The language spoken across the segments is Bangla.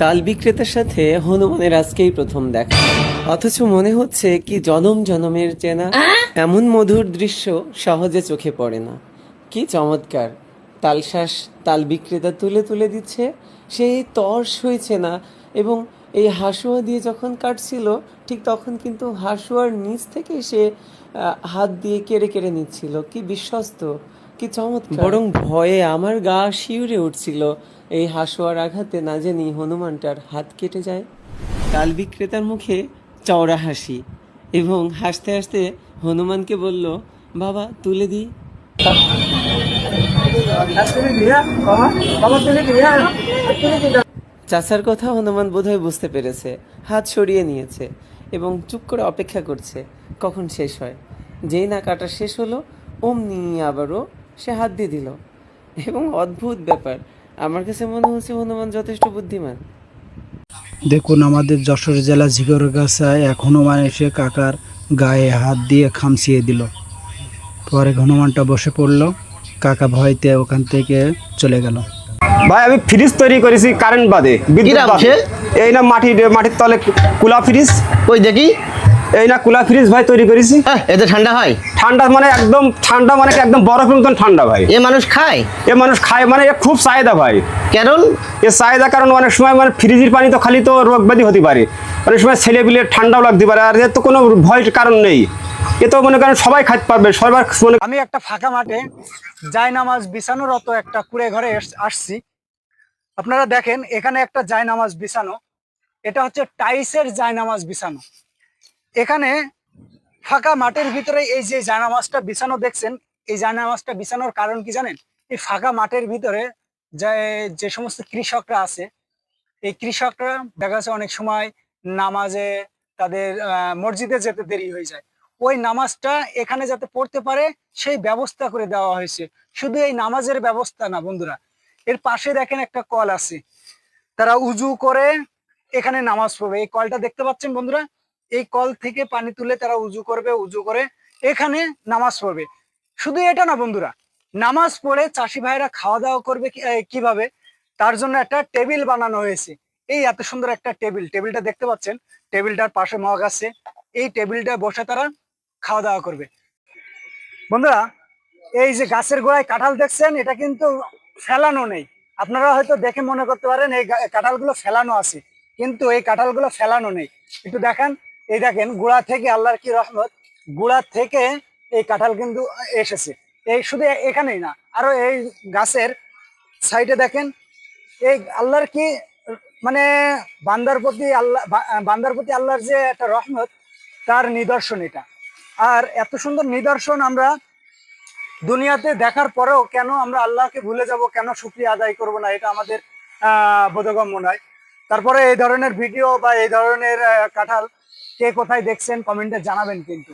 তাল বিক্রেতার সাথে হনুমানের আজকেই প্রথম দেখা, অথচ মনে হচ্ছে কি জনম জনমের চেনা। এমন মধুর দৃশ্য সহজে চোখে পড়ে না। কি চমৎকার! তালশ্বাস তাল বিক্রেতা তুলে তুলে দিচ্ছে, সেই তর্স হয়েছে না। এবং এই হাসুয়া দিয়ে যখন কাটছিল, ঠিক তখন কিন্তু হাসুয়ার নিচ থেকে সে হাত দিয়ে কেড়ে কেড়ে নিচ্ছিল। কি বিশ্বস্ত, কি চমৎকার! বরং ভয়ে আমার গা শিউরে উঠছিল, এই হাসুয়ার আঘাতে না জানি হনুমানটার হাত কেটে যায়। তাল বিক্রেতার মুখে চওড়া হাসি, এবং হাসতে হাসতে হনুমানকে বলল, বাবা তুলে দিই। চাচার কথা হনুমান বোধহয় বুঝতে পেরেছে, হাত সরিয়ে নিয়েছে এবং চুপ করে অপেক্ষা করছে কখন শেষ হয়। যেই না কাটা শেষ হলো, অমনি আবারও সে হাত দিয়ে দিল। এবং অদ্ভুত ব্যাপার, আমার কাছে মনে হচ্ছে হনুমান যথেষ্ট বুদ্ধিমান। দেখুন, আমাদের যশোর জেলা ঝিগরগাছায় এক হনুমান এসে কাকার গায়ে হাত দিয়ে খামচিয়ে দিল। পরে হনুমানটা বসে পড়ল, কাকা ভয়তে ওখান থেকে চলে গেল। ভাই আমি ফ্রিজ তৈরি করেছি কারেন্ট বাদে, বিদ্যুৎ বাদে। এই না মাটির তলে কুলা ফ্রিজ, ওই দেখি। এই না কুলা ফ্রিজ ভাই তৈরি করেছি। এতে ঠান্ডা হয়? ঠান্ডা মানে একদম ঠান্ডা, মানে একদম বরফের মতন ঠান্ডা ভাই। এ মানুষ খায়? এ মানুষ খায় মানে এ খুব চাহিদা ভাই। কারণ এ চাহিদা কারণ অনেক সময় মানে ফ্রিজের পানি তো খালি তো রোগ ব্যাধি হতে পারে, অনেক সময় ছেলেপিলে ঠান্ডাও লাগতে পারে। আর এর তো কোনো ভয়ের কারণ নেই, এ তো মনে করেন সবাই খাইতে পারবে সবার। আমি একটা ফাঁকা মাঠে জায়নামাজ বিছানোরত একটা কুড়ে ঘরে আসছি। আপনারা দেখেন, এখানে একটা জায়নামাজ বিছানো, এটা হচ্ছে টাইসের জায়নামাজ বিছানো। এখানে ফাঁকা মাঠের ভিতরে এই যে জায়নামাজটা বিছানো দেখছেন, এই জায়নামাজটা বিছানোর কারণ কি জানেন? এই ফাঁকা মাঠের ভিতরে যে সমস্ত কৃষকরা আছে, এই কৃষকরা দেখা যাচ্ছে অনেক সময় নামাজে তাদের মসজিদে যেতে দেরি হয়ে যায়। ওই নামাজটা এখানে যাতে পড়তে পারে সেই ব্যবস্থা করে দেওয়া হয়েছে। শুধু এই নামাজের ব্যবস্থা না বন্ধুরা, এর পাশে দেখেন একটা কল আছে, তারা উজু করে এখানে নামাজ পড়বে। এই কলটা দেখতে পাচ্ছেন বন্ধুরা, এই কল থেকে পানি তুলে তারা উজু করবে, উজু করে এখানে নামাজ পড়বে। শুধু এটা না বন্ধুরা, নামাজ পড়ে চাষি ভাইরা খাওয়া দাওয়া করবে কিভাবে, তার জন্য একটা টেবিল বানানো হয়েছে। এই এত সুন্দর একটা টেবিলটা দেখতে পাচ্ছেন, টেবিলটার পাশে মগ আছে, এই টেবিলটা বসে তারা খাওয়া দাওয়া করবে। বন্ধুরা, এই যে গাছের গোড়ায় কাঁঠাল দেখছেন, এটা কিন্তু ফেলানো নেই। আপনারা হয়তো দেখে মনে করতে পারেন এই কাঁঠালগুলো ফেলানো আছে, কিন্তু এই কাঁঠালগুলো ফেলানো নেই। একটু দেখেন, এই দেখেন গোড়া থেকে, আল্লাহর কি রহমত, গোড়া থেকে এই কাঁঠাল কিন্তু এসেছে। এই শুধু এখানেই না, আরো এই গাছের সাইডে দেখেন, এই আল্লাহর কি মানে বান্দার প্রতি আল্লাহর যে একটা রহমত, তার নিদর্শন এটা। আর এত সুন্দর নিদর্শন আমরা দুনিয়াতে দেখার পরেও কেন আমরা আল্লাহকে ভুলে যাব, কেন শুকরিয়া আদায় করব না, এটা আমাদের বোধগম্য নয়। তারপরে এই ধরনের ভিডিও বা এই ধরনের কাঁঠাল কে কোথায় দেখছেন কমেন্টে জানাবেন কিন্তু।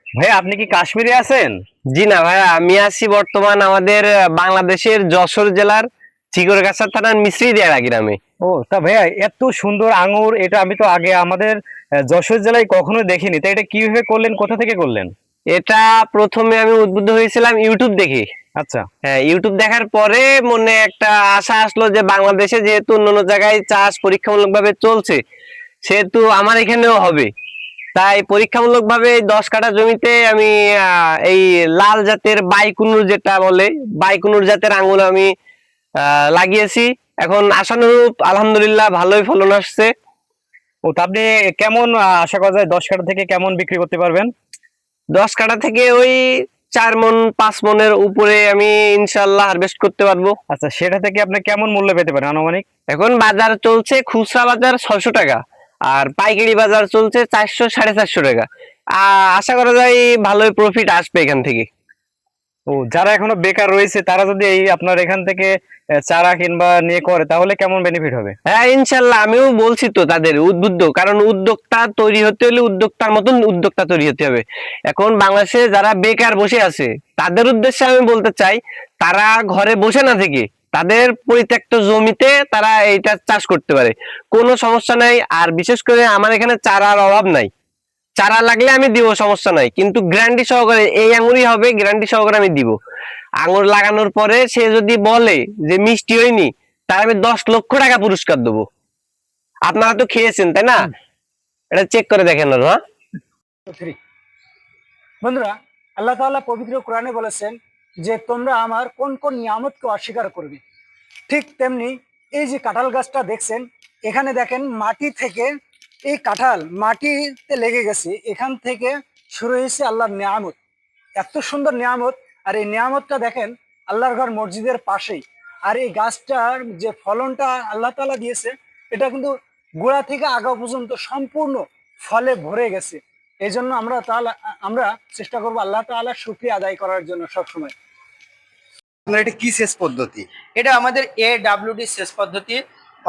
ভাই আপনি কি কাশ্মীরে আছেন? জি না ভাই, আমি আছি বর্তমান আমাদের বাংলাদেশের যশোর জেলার চিগরগাছা থানার মিশ্রীদিয়াড়া গ্রামে। ও তা ভাইয়া, এত সুন্দর আঙ্গুর, এটা আমি তো আগে আমাদের যশোর জেলায় কখনো দেখিনি। তা এটা কিভাবে করলেন, কোথা থেকে করলেন? এটা প্রথমে আমি উদ্বুদ্ধ হয়েছিলাম ইউটিউব দেখে। আচ্ছা। হ্যাঁ, ইউটিউব দেখার পরে মনে একটা আশা আসলো যে বাংলাদেশে যেহেতু অন্যান্য জায়গায় চাষ পরীক্ষামূলক ভাবে চলছে, সেহেতু আমার এখানেও হবে। তাই পরীক্ষামূলক ভাবে 10 কাঠা জমিতে আমি এই লাল জাতের বাইকুনুর, যেটা বলে বাইকুনুর জাতের আঙ্গুর আমি লাগিয়েছি। এখন আশানুরূপ আলহামদুলিল্লাহ ভালোই ফলন আসছে। ও তা আপনি কেমন আশা করা যায় 10 কাঠা থেকে কেমন বিক্রি করতে পারবেন? 10 কাঠা থেকে ওই 4 মন 5 মনের উপরে আমি ইনশাল্লাহ হারভেস্ট করতে পারবো। আচ্ছা, সেটা থেকে আপনি কেমন মূল্য পেতে পারেন আনুমানিক? এখন বাজার চলছে খুচরা বাজার 600 টাকা, আর পাইকারি বাজার চলছে 400 450 টাকা। আশা করা যায় ভালোই প্রফিট আসবে এখান থেকে। ও, যারা এখনো বেকার রয়েছে তারা যদি এই আপনার এখান থেকে চারা কিংবা নিয়ে করে, তাহলে কেমন বেনিফিট হবে? হ্যাঁ ইনশাল্লাহ, আমিও বলছি তো তাদের উদ্বুদ্ধ, কারণ উদ্যোক্তা তৈরি হতে হলে উদ্যোক্তার মতন উদ্যোক্তা তৈরি হতে হবে। এখন বাংলাদেশে যারা বেকার বসে আছে তাদের উদ্দেশ্যে আমি বলতে চাই, তারা ঘরে বসে না থেকে তাদের পরিত্যক্ত জমিতে তারা এইটা চাষ করতে পারে, কোনো সমস্যা নাই। আর বিশেষ করে আমার এখানে চারার অভাব নাই, চারা লাগলে আমি দিব, সমস্যা নাই। কিন্তু গ্যারান্টি সহকারে এই আঙুরই হবে, গ্যারান্টি সহকারে আমি দিব। আঙুর লাগানোর পরে সে যদি বলে যে মিষ্টি হয়নি, তার আমি 10 লক্ষ টাকা পুরস্কার দেবো। আপনারা তো খেয়েছেন তাই না? এটা চেক করে দেখেন না। হ্যাঁ বন্ধুরা, আল্লাহ তাআলা পবিত্র কোরআনে বলেছেন যে তোমরা আমার কোন কোন নিয়ামতকে অস্বীকার করবে। ঠিক তেমনি এই যে কাঁঠাল গাছটা দেখছেন, এখানে দেখেন মাটি থেকে এই কাঁঠাল মাটিতে লেগে গেছে, এখান থেকে শুরু হয়েছে আল্লাহর নিয়ামত। এত সুন্দর নিয়ামত, আর এই নিয়ামতটা দেখেন আল্লাহর ঘর মসজিদের পাশেই। আর এই গাছটার যে ফলনটা আল্লাহ তাআলা দিয়েছে, এটা কিন্তু গোড়া থেকে আগা পর্যন্ত সম্পূর্ণ ফলে ভরে গেছে। এই জন্য আমরা চেষ্টা করবো আল্লাহ তাআলার শুকরিয়া আদায় করার জন্য সবসময়। এটা কি সেচ পদ্ধতি? এটা আমাদের AWD সেচ পদ্ধতি,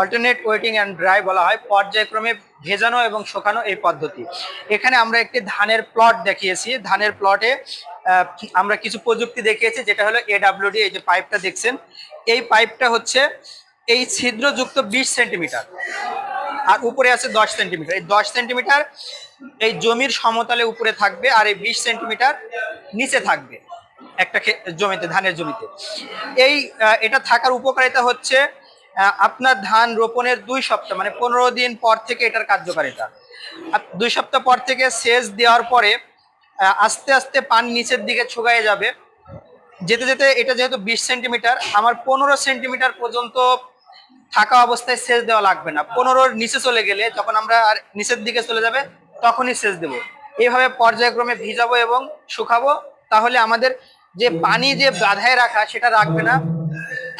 অল্টারনেট ওয়েটিং অ্যান্ড ড্রাই বলা হয়, পর্যায়ক্রমে ভেজানো এবং শুকানো এই পদ্ধতি। এখানে আমরা একটি ধানের প্লট দেখিয়েছি। ধানের প্লটে আমরা কিছু প্রযুক্তি দেখিয়েছি, যেটা হলো AWD। এই যে পাইপটা দেখছেন, এই পাইপটা হচ্ছে এই ছিদ্রযুক্ত 20 সেন্টিমিটার আর উপরে আছে 10 সেন্টিমিটার। এই 10 সেন্টিমিটার এই জমির সমতলে উপরে থাকবে, আর এই 20 সেন্টিমিটার নিচে থাকবে একটা জমিতে, ধানের জমিতে। এটা থাকার উপকারিতা হচ্ছে আপনার ধান রোপণের 2 সপ্তাহ মানে 15 দিন পর থেকে এটার কার্যকারিতা। 2 সপ্তাহ পর থেকে সেচ দেওয়ার পরে আস্তে আস্তে পানি নিচের দিকে শুকিয়ে যাবে। যেতে যেতে এটা যেহেতু 20 সেন্টিমিটার, আমার 15 সেন্টিমিটার পর্যন্ত থাকা অবস্থায় সেচ দেওয়া লাগবে না। 15-র নিচে চলে গেলে, যখন আমরা আর নিচের দিকে চলে যাবে তখনই সেচ দেব। এইভাবে পর্যায়ক্রমে ভিজাবো এবং শুকাবো, তাহলে আমাদের যে পানি যে বাঁধায় রাখা সেটা রাখবে না।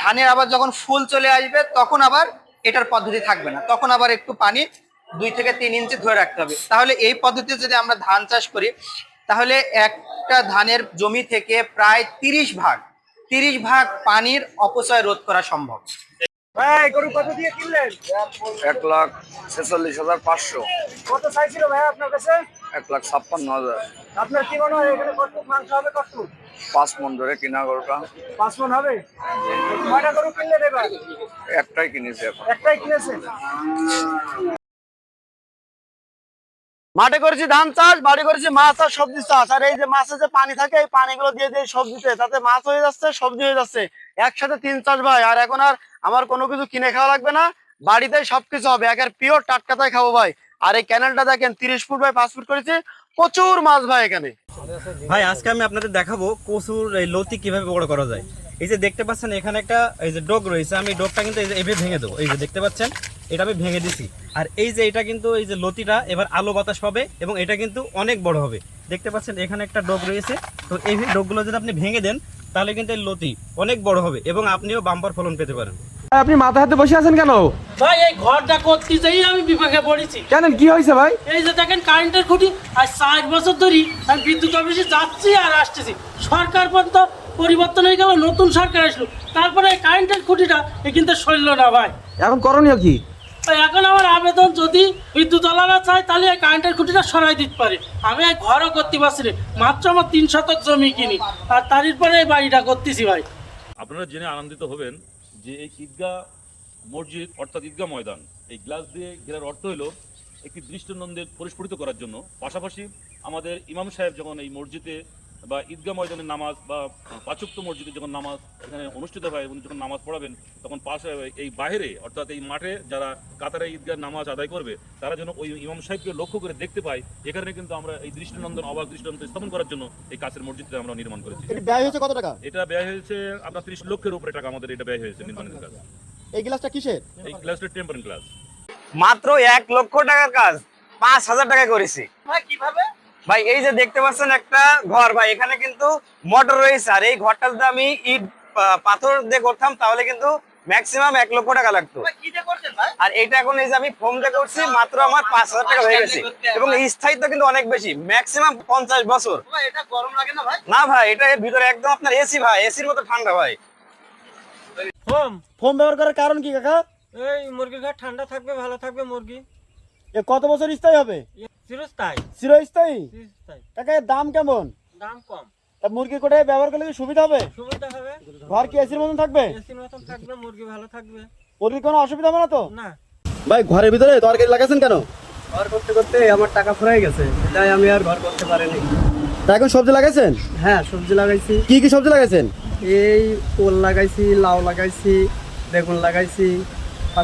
ধানের আবার যখন ফুল চলে আসবে তখন আবার এটার পদ্ধতি থাকবে না, তখন আবার একটু পানি 2 থেকে 3 ইঞ্চি ধরে রাখতে হবে। তাহলে এই পদ্ধতিতে যদি আমরা ধান চাষ করি, তাহলে একটা ধানের জমি থেকে প্রায় 30 ভাগ পানির অপচয় রোধ করা সম্ভব। ভাই গরু কত দিয়ে কিনলেন? 1,46,500। কত চাইছিল ভাই আপনার কাছে? 1,56,000। আপনার কি মনে হয় এখানে কত মাংস হবে? কত? 5 মণ ধরে কিনা গরুটা। 5 মণ হবে। কয়টা গরু কিনলেন এবার? একটাই কিনেছি এখন। একটাই কিনেছেন। মাঠে করেছি ধান চাষ, বাড়ি করেছি মাছ আর সবজি চাষ। আর এই যে মাছে যে পানি থাকে, এই পানিগুলো দিয়ে দিয়ে সবজিতে, তাতে মাছ হয়ে যাচ্ছে, সবজি হয়ে যাচ্ছে, একসাথে 3 চাষ ভাই। আর এখন আর আমার কোনো কিছু কিনে খাওয়া লাগবে না, বাড়িতেই সবকিছু হবে, একের পিওর টাটকাটাই খাবো ভাই। আর এই ক্যানেলটা দেখেন 30 ফুট বাই 5 ফুট করেছি, প্রচুর মাছ ভাই এখানে। ভাই আজকে আমি আপনাদের দেখাবো কচুর এই লতি কিভাবে বড় করা যায়। এই যে দেখতে পাচ্ছেন এখানে একটা এই যে ডগ রয়েছে, আমি ডগটা কিন্তু এই যে এভাবে ভেঙে দেবো। এই যে দেখতে পাচ্ছেন, এটা আমি ভেঙে দিছি। আর এই যে এটা কিন্তু এই যে লতিটা এবার আলো বাতাস পাবে এবং এটা কিন্তু অনেক বড় হবে। দেখতে পাচ্ছেন এখানে একটা ডগ রয়েছে, তো এই ডগগুলো যদি আপনি ভেঙে দেন তাহলে কিন্তু এই লতি অনেক বড় হবে এবং আপনিও বাম্পার ফলন পেতে পারেন। আপনি মাথা হাতে বসে আছেন কেন? ভাই এই ঘরটা করতে যাই আমি বিপাকে পড়েছি। কেন, কি হয়েছে ভাই? এই যে দেখেন কারেন্টের খুঁটি, আর 4 বছর ধরে আমি বিদ্যুৎ অফিসে যাচ্ছি আর আসতেছি। সরকার পর্যন্ত পরিবর্তন হয়ে গেল, নতুন সরকার আসলো, তারপরে এই কারেন্টের খুঁটিটা কিন্তু সরল না ভাই। এখন করণীয় কি? এখন আমার আবেদন, যদি বিদ্যুৎ আলাদা চায় তাহলে এই কারেন্টের খুঁটিটা সরাই দিতে পারে। আমি এই ঘরও করতে পারছি না, মাত্র আমার 3 শতক জমি কিনি, আর তারপরে এই বাড়িটা করতেছি ভাই। আপনারা জেনে আনন্দিত হবেন যে এই ঈদগাহ মসজিদ অর্থাৎ ঈদগাহ ময়দান এই গ্লাস দিয়ে ঘেরার অর্থ হলো একটি দৃষ্টিনন্দন পরিস্ফুটিত করার জন্য। পাশাপাশি আমাদের ইমাম সাহেব যখন এই মসজিদে বা ঈদগাহ ময়দানের নামাজ বা 5 ওয়াক্ত মসজিদে যখন নামাজ এখানে অনুষ্ঠিত হয়, উনি যখন নামাজ পড়াবেন, তখন পাশে এই বাইরে অর্থাৎ এই মাঠে যারা কাতারে ঈদগাহ নামাজ আদায় করবে, তারা যেন ওই ইমাম সাহেবকে লক্ষ্য করে দেখতে পায়। এখানে কিন্তু আমরা এই দৃষ্টিনন্দন অবাক দৃষ্টিনন্দন স্থাপন করার জন্য এই কাছের মসজিদটা আমরা নির্মাণ করেছি। ব্যয় হয়েছে কত টাকা? এটা ব্যয় হয়েছে আপনার 30 লক্ষের উপরে টাকা আমাদের এটা ব্যয় হয়েছে নির্মাণের কাজ। এই গ্লাসটা কিসের? এই গ্লাসটা টেম্পারিং গ্লাস। মাত্র 1 লক্ষ টাকার কাজ 5,000 টাকা করেছি ভাই কিভাবে? ভাই। এই যে দেখতে পাচ্ছেন একটা ঘর ভাই, এখানে কিন্তু মোটর রয়েছে। আর এই ঘরটা যদি আমি ইট পাথর দিয়ে করতাম তাহলে কিন্তু ম্যাক্সিমাম 1 লক্ষ টাকা লাগতো। কি দিয়ে করছেন ভাই? আর এটা এখন এই যে আমি ফোম দিয়ে করছি, মাত্র আমার 5,000 টাকা হয়ে গেছে। এবং এই স্থায়িত্ব কিন্তু অনেক বেশি, ম্যাক্সিমাম 50 বছর। ভাই এটা গরম লাগে না ভাই? না ভাই, এটা এর ভিতরে একদম আপনার এসি ভাই, এসির মতো ঠান্ডা ভাই। ফোম ব্যবহার করার কারণ কি কাকা? এই মুরগির ঘর ঠান্ডা থাকবে, ভালো থাকবে মুরগি। এ কত বছর স্থায়ী হবে? চিরস্থায়ী। চিরস্থায়ী? কাকা এর দাম কেমন? দাম কম। তা মুরগি কোটায় ব্যবহার করলে কি সুবিধা হবে? সুবিধা হবে। ঘর কি এসির মতন থাকবে? এসির মতন থাকবে, মুরগি ভালো থাকবে। মুরগির কোনো অসুবিধা হবে না তো? না। ভাই ঘরের ভিতরে তরকারি লাগাছেন কেন? ঘর করতে করতে আমার টাকা ফুরাই গেছে, তাই আমি আর ঘর করতে পারিনি। তা এখন সবজি লাগাইছেন? হ্যাঁ সবজি লাগাইছি। কি কি সবজি লাগাইছেন? এই ওল লাগাইছি, লাউ লাগাইছি, বেগুন লাগাইছি।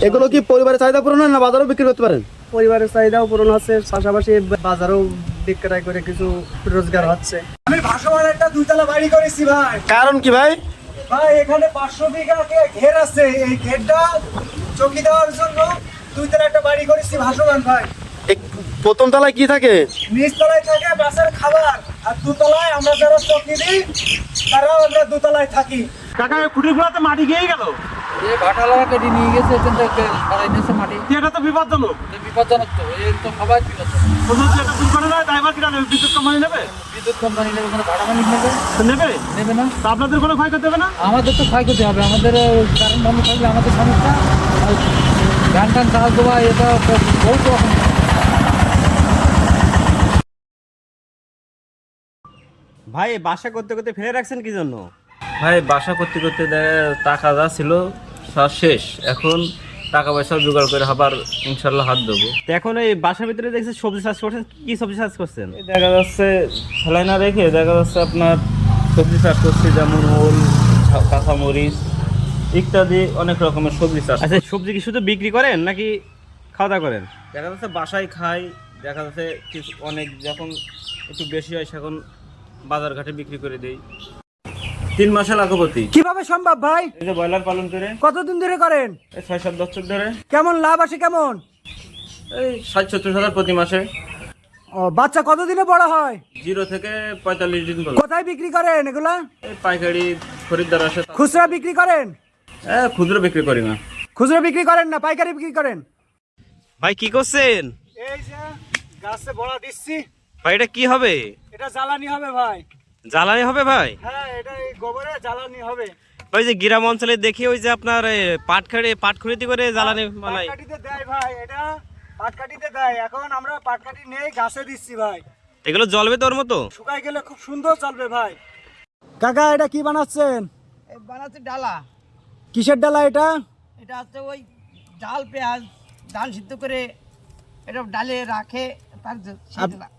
এগুলো কি পরিবারের চাহিদা পূরণ হয় না বাজারেও বিক্রি করতে পারেন? পরিবারের চাহিদাও পূরণ হচ্ছে, পাশাপাশি বাজারেও বিক্রয় করে কিছু রোজগার হচ্ছে। আমি ভাসমান একটা দুইতলা বাড়ি করেছি ভাই। কারণ কি ভাই? ভাই এখানে 500 বিঘা ঘের আছে, এই ঘেরটা চকি দেওয়ার জন্য দুইতলা একটা বাড়ি করেছি ভাসমান ভাই। প্রথম তলায় কি থাকে? নিচতলায় থাকে বাসের খাবার, আর দুতলায় আমরা যারা চকি দিই তারাও আমরা দুতলায় থাকি। কাকা খুঁটিগুলোতে মাটি গিয়ে গেল, এই ভাটালা কেটে নিয়ে গেছে, এখান থেকে সরাই নিয়েছে মাটি। এটা তো বিপজ্জনক। বিপজ্জনক তো, এই তো সবাই বিপজ্জনক। এটা দুর্ঘটনা ড্রাইভার কিনা নেবে? বিদ্যুৎ কোম্পানি নেবে? বিদ্যুৎ কোম্পানি নেবে, কোনো ভাড়া মালিক নেবে? নেবে? নেবে না। তা আপনাদের কোনো ক্ষয়ক্ষতি হবে না? আমাদের তো ক্ষয়ক্ষতি হবে, আমাদের কারেন্ট বন্ধ থাকলে আমাদের সমস্যা। গান টান চাল দেওয়া, এটা বহুত রকম। ভাই বাসা করতে করতে ফেলে রাখছেন কি জন্য? ভাই বাসা করতে করতে টাকা যা ছিল সব শেষ, এখন টাকা পয়সা জোগাড় করে আবার ইনশাল্লাহ হাত দেবো। এখন এই বাসার ভিতরে দেখছি সবজি চাষ করছেন, কি সবজি চাষ করছেন? দেখা যাচ্ছে ফেলাই না রেখে দেখা যাচ্ছে আপনার সবজি চাষ করছি, যেমন ওল, কাঁচামরিচ ইত্যাদি অনেক রকমের সবজি চাষ। আচ্ছা, সবজি কি শুধু বিক্রি করেন নাকি খাওয়া দাওয়া করেন? দেখা যাচ্ছে বাসায় খাই, দেখা যাচ্ছে কিছু অনেক যখন একটু বেশি হয় সেখন বাজার ঘাটে বিক্রি করে দেই। 3 মাসে লাখপতি। কিভাবে সম্ভব ভাই? এই যে ব্রয়লার পালন করে। কতদিন ধরে করেন? 6-7 বছর ধরে। কেমন লাভ আসে কেমন? এই 60-70 হাজার প্রতি মাসে। ও, বাচ্চা কতদিনে বড় হয়? 0 থেকে 45 দিন বলে। কোথায় বিক্রি করেন এগুলা? এই পাইকারি খরিদ্দার আসে। খুচরা বিক্রি করেন? খুচরো বিক্রি করি না। খুচরা বিক্রি করেন না, পাইকারি বিক্রি করেন? ভাই কি করছেন? এই যে গাছে বড়া দিচ্ছি। ভাই এটা কি হবে? এটা জ্বালানি হবে ভাই। জ্বালানি হবে ভাই? হ্যাঁ, এটা এই গোবরে জ্বালানি হবে। ওই যে গ্রাম অঞ্চলে দেখি ওই যে আপনার পাট খরিদি করে জ্বালানি বানায়। পাটকাঠিতে দেয় ভাই, এটা পাটকাঠিতে দেয়। এখন আমরা পাটকাঠি নেই গাছে দিচ্ছি ভাই। এগুলো জ্বলবে তোর মতো? শুকাই গেলে খুব সুন্দর চলবে ভাই। কাকা এটা কি বানাচ্ছেন? বানাচ্ছে ডালা। কিসের ডালা এটা? এটা হচ্ছে ওই ডাল পেঁয়াজ ধান সিদ্ধ করে এটা ডালে রাখে, তার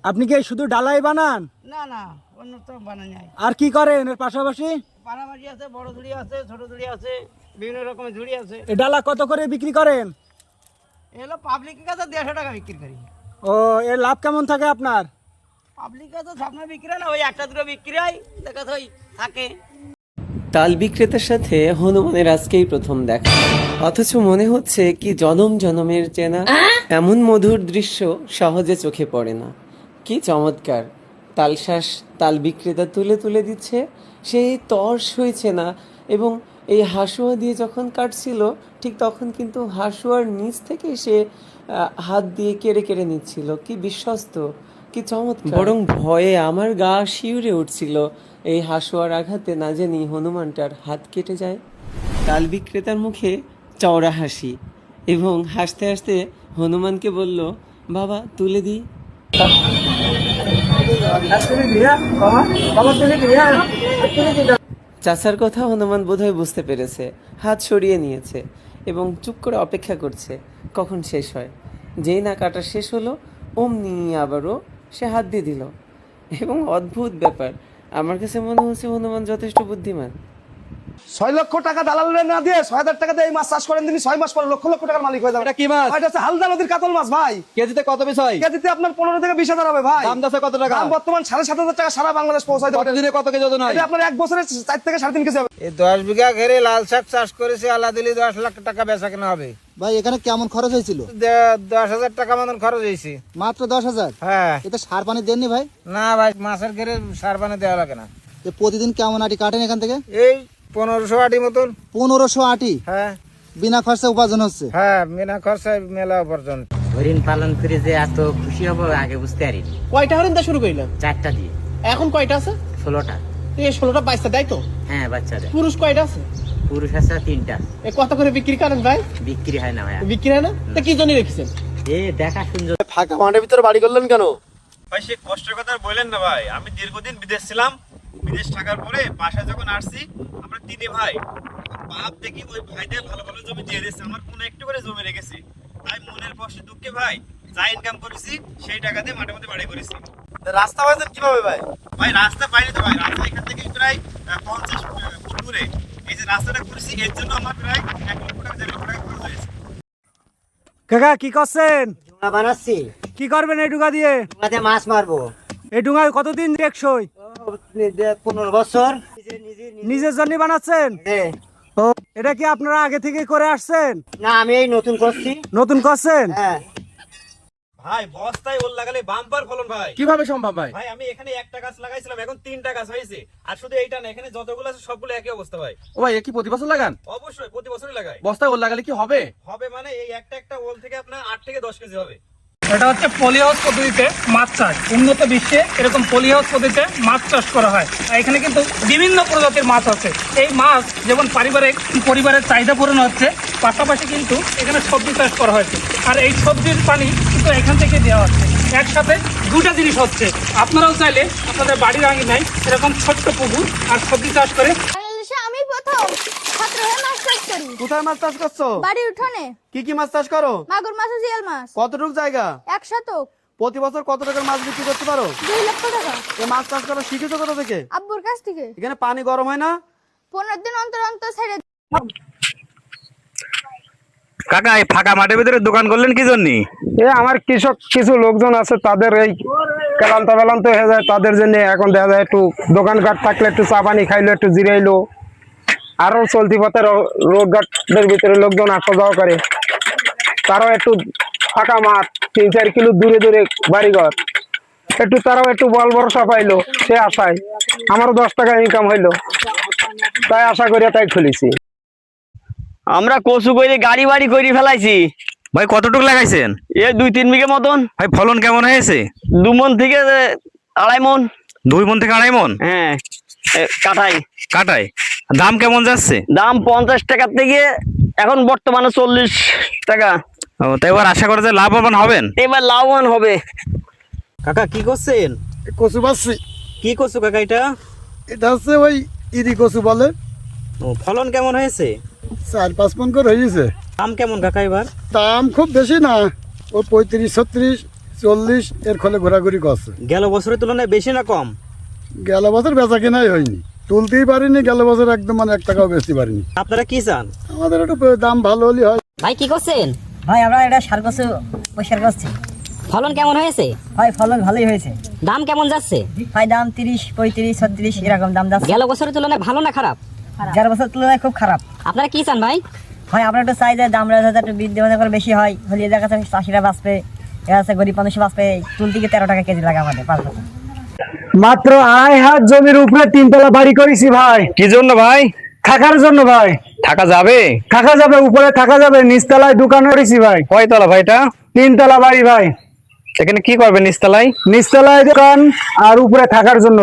আপনি কি শুধু ডালাই বানান? না না, অন্য তো বানানো যায়। আর কি করেন এর পাশাপাশি? পানামাটি আছে, বড় ঝুড়ি আছে, ছোট ঝুড়ি আছে, বিভিন্ন রকমের ঝুড়ি আছে। এই ডালা কত করে বিক্রি করেন? এগুলো পাবলিকের কাছে 150 টাকা বিক্রি করি। ও, এর লাভ কেমন থাকে আপনার? পাবলিক কাছে স্বপ্ন বিক্রি হয় না, ওই একটা দুটো বিক্রি হয়, দেখা তো থাকে। তাল বিক্রেতার সাথে হনুমানের আজকেই প্রথম দেখা, অথচ মনে হচ্ছে কি জনম জনমের চেনা। এমন মধুর দৃশ্য সহজে চোখে পড়ে না। কি চমৎকার! তালশ্বাস তাল বিক্রেতা তুলে তুলে দিচ্ছে, সেই তর্স হয়েছে না। এবং এই হাসুয়া দিয়ে যখন কাটছিল, ঠিক তখন কিন্তু হাসুয়ার নিচ থেকে সে হাত দিয়ে কেড়ে কেড়ে নিচ্ছিল। কি বিশ্বস্ত, কি চমৎকার! বরং ভয়ে আমার গা শিউরে উঠছিল এই হাসুয়ার আঘাতে না জানি হনুমানটার হাত কেটে যায়। তাল বিক্রেতার মুখে চওড়া হাসি, এবং হাসতে হাসতে হনুমানকে বলল, বাবা তুলে দিই। চাচার কথা হনুমান বোধহয় বুঝতে পেরেছে, হাত সরিয়ে নিয়েছে এবং চুপ করে অপেক্ষা করছে কখন শেষ হয়। যেই না কাটা শেষ হলো, অমনি আবারও সে হাত দিয়ে দিল। এবং অদ্ভুত ব্যাপার, আমার কাছে মনে হচ্ছে হনুমান যথেষ্ট বুদ্ধিমান। 6 লক্ষ টাকা দালালের না দিয়ে 6,000 টাকা দিয়ে এই মাছ চাষ করেন, তিনি 6 মাস পরে লক্ষ লক্ষ টাকার মালিক হয়ে যাবেন। এটা কি মাছ? এটা হচ্ছে হালদা নদীর কাতল মাছ ভাই। কেজিতে কত পিস হয়? কেজিতে আপনার 15 থেকে 20 হাজার হবে ভাই। দাম দাসে কত টাকা? দাম বর্তমান 7,500 টাকা সারা বাংলাদেশ পৌঁছায় দেবে। দিনে কত কেজি ওজন হয়? এটা আপনার এক বছরে 4 থেকে 3.5 কেজি হবে। এই 10 বিঘা ঘেরে লাল শাক চাষ করেছে, আল্লাহ দিলি 10 লাখ টাকা বেচা কেনা হবে। ভাই এখানে কেমন খরচ হয়েছিল? 10,000 টাকা মতন খরচ হয়েছে। মাত্র 10,000? হ্যাঁ। এটা সার পানি দেননি ভাই? না ভাই, মাছের ঘেরে সার পানি দেওয়া লাগে না। প্রতিদিন কেমন আটি কাটেন এখান থেকে? এই 1500 আটি মতন। 1500 আটি? হ্যাঁ। বিনা খরচে উপার্জন হচ্ছে? হ্যাঁ, বিনা খরচায় মেলা উপার্জন। হরিণ পালন করে যে এত খুশি হবো আগে বুঝতে পারিনি। কয়টা হরিণ দা শুরু করিলাম? 4টা দিয়ে। এখন কয়টা আছে? 16টা। এই 16টা বাচ্চা দেয় তো? হ্যাঁ, বাচ্চাদের। পুরুষ কয়টা আছে? পুরুষ আছে 3টা। এ কত করে বিক্রি করেন ভাই? বিক্রি হয় না ভাই। বিক্রি হয় না? তা কি জন্য রেখেছেন? দেখা সুন্দর। ফাঁকা মাঠের ভিতরে বাড়ি করলেন কেন? ভাই সে কষ্টের কথা আর বললেন না ভাই, আমি দীর্ঘদিন বিদেশ ছিলাম। বিদেশ থাকার পরে বাসায় যখন আসছি, আমরা 3 ভাই, বাপ দেখি ওই ভাইদের ভালো ভালো জমি দিয়ে দিয়েছে, আমার কোনো একটু করে জমি রেখেছি। তাই মনের কষ্টে দুঃখে ভাই যা ইনকাম করেছি সেই টাকা দিয়ে মাঠে মধ্যে বাড়ি করেছি। রাস্তা পাইছেন কিভাবে ভাই? ভাই রাস্তা পাইনি তো ভাই, রাস্তা এখান থেকে প্রায় 50 ফুট দূরে। এই যে রাস্তাটা করেছি এর জন্য আমার প্রায় 1 লক্ষ টাকা 1.5 লক্ষ টাকা খরচ হয়েছে। কাকা কি করছেন? ডুঙা বানাচ্ছি, কি করবেন এই ডুঙা দিয়ে? ডুঙাতে মাছ মারবো। এই ডুঙায় কতদিন টেকসই? 15 বছর। নিজের জন্য বানাচ্ছেন? হ্যাঁ। ও, এটা কি আপনারা আগে থেকে করে আসছেন? না, আমি এই নতুন করছি। নতুন করছেন? হ্যাঁ। ভাই বস্তায় ওল লাগালে বাম্পার ফলন ভাই। কিভাবে সম্ভব ভাই? ভাই আমি এখানে একটা গাছ লাগাইছিলাম, এখন 3টা গাছ হয়েছে। আর শুধু এইটা না, এখানে যতগুলো আছে সবগুলো একই অবস্থা ভাই। ও ভাই, এ কি প্রতি বছর লাগান? অবশ্যই প্রতি বছরই লাগাই। বস্তায় ওল লাগালে কি হবে? হবে মানে এই একটা ওল থেকে আপনার 8 থেকে 10 কেজি হবে। এটা হচ্ছে পলি হাউস পদ্ধতিতে মাছ চাষ। উন্নত বিশ্বে এরকম পলি হাউস পদ্ধতিতে মাছ চাষ করা হয়। আর এখানে কিন্তু বিভিন্ন প্রজাতির মাছ আছে। এই মাছ যেমন পরিবারের চাহিদা পূরণ হচ্ছে, পাশাপাশি কিন্তু এখানে সবজি চাষ করা হয়েছে। আর এই সবজির পানি কিন্তু এখান থেকে দেওয়া হচ্ছে। একসাথে দুটা জিনিস হচ্ছে। আপনারাও চাইলে আপনাদের বাড়ির আঙিনায় এরকম ছোট্ট পুকুর আর সবজি চাষ করে আমি প্রথম ছাত্র হয়ে মাছ চাষ করি। কোথায় মাছ চাষ করছো? বাড়ির উঠোনে। কি কি মাছ চাষ করো? মাগুর মাছ, জিয়াল মাছ। কতটুকু জায়গা? 1 শতক। প্রতি বছর কত টাকার মাছ বিক্রি করতে পারো? 2 লক্ষ টাকা। এই মাছ চাষ করা শিখেছো কোথা থেকে? আব্বুর কাছ থেকে। এখানে পানি গরম হয় না? 15 দিন অন্তর অন্তর ছেড়ে। কাকা এই ফাঁকা মাঠের ভিতরে দোকান করলেন কি জন্য? আমার কৃষক কিছু লোকজন আছে, তাদের এই ক্লান্ত হয়ে যায়, তাদের জন্য এখন দেখা যায় একটু দোকানঘাট থাকলে একটু চা পানি খাইলো, একটু জিরাইলো। আরো চলতি পথে রোডঘাটের ভিতরে লোকজন আসা যাওয়া করে, তারাও একটু ফাঁকা মাঠ 3-4 কিলো দূরে দূরে বাড়িঘর, একটু তারাও একটু বল ভরসা পাইলো, সে আশায় আমারও 10 টাকা ইনকাম হইলো, তাই আশা করি তাই খুলেছি। আমরা কচু করে গাড়ি বাড়ি করে ফেলাইছি ভাই। কতটুকু লাগাইছেন? 2-3 বিঘা মতন ভাই। ফলন কেমন হয়েছে? 2 মণ থেকে 2.5 মণ। 2 মণ থেকে 2.5 মণ? হ্যাঁ, কাটাই। দাম কেমন যাচ্ছে? দাম 50 টাকা থেকে এখন বর্তমানে 40 টাকা। ও, তাই এবার আশা করা যায় লাভবান হবেন? এবার লাভবান হবে। কাকা কি করছেন? কচু পাচ্ছি। কি কচু কাকা এটা? এটা হচ্ছে ওই ইরি কচু বলে। ও, ফলন কেমন হয়েছে? 4-5 মণ করে হয়েছে। দাম কেমন কাকা এবার? দাম খুব বেশি না, ও 35, 36, 40 এর খোলে ঘোরাঘুরি করছে। গেল বছরের তুলনায় বেশি না কম? গেল বছর বেচা কেনাই হয়নি, তুলতেই পারিনি। গেল বছর একদম 1 টাকাও বেচতে পারিনি। আপনারা কি চান? আমাদের একটু দাম ভালো হলে হয়। ভাই কি করছেন? ভাই আমরা এটা সার কচু পরিষ্কার করছি। ফলন কেমন হয়েছে? ভাই ফলন ভালোই হয়েছে। দাম কেমন যাচ্ছে? ভাই দাম 30, 35, 36 এরকম দাম যাচ্ছে। গেল বছরের তুলনায় ভালো না খারাপ? গেল বছরের তুলনায় খুব খারাপ। আপনারা কি চান ভাই? ভাই আমরা একটু চাই যে দামটা যাতে একটু বৃদ্ধি করে বেশি হয়, হলে দেখা যাচ্ছে চাষিরা বাঁচবে, গরিব মানুষ বাঁচবে। তুলতে 13 টাকা কেজি লাগে আমাদের 5 বছর। মাত্র 2.5 হাত জমির উপরে 3 তলা বাড়ি করেছি ভাই। কি জন্য ভাই? থাকার জন্য ভাই। থাকা যাবে? থাকা যাবে, উপরে থাকা যাবে। নিচতলায় দোকান করেছি ভাই। কয় তলা ভাই এটা? 3 তলা বাড়ি ভাই। এখানে কি করবেন নিচতলায়? নিচতলায় দোকান আর উপরে থাকার জন্য।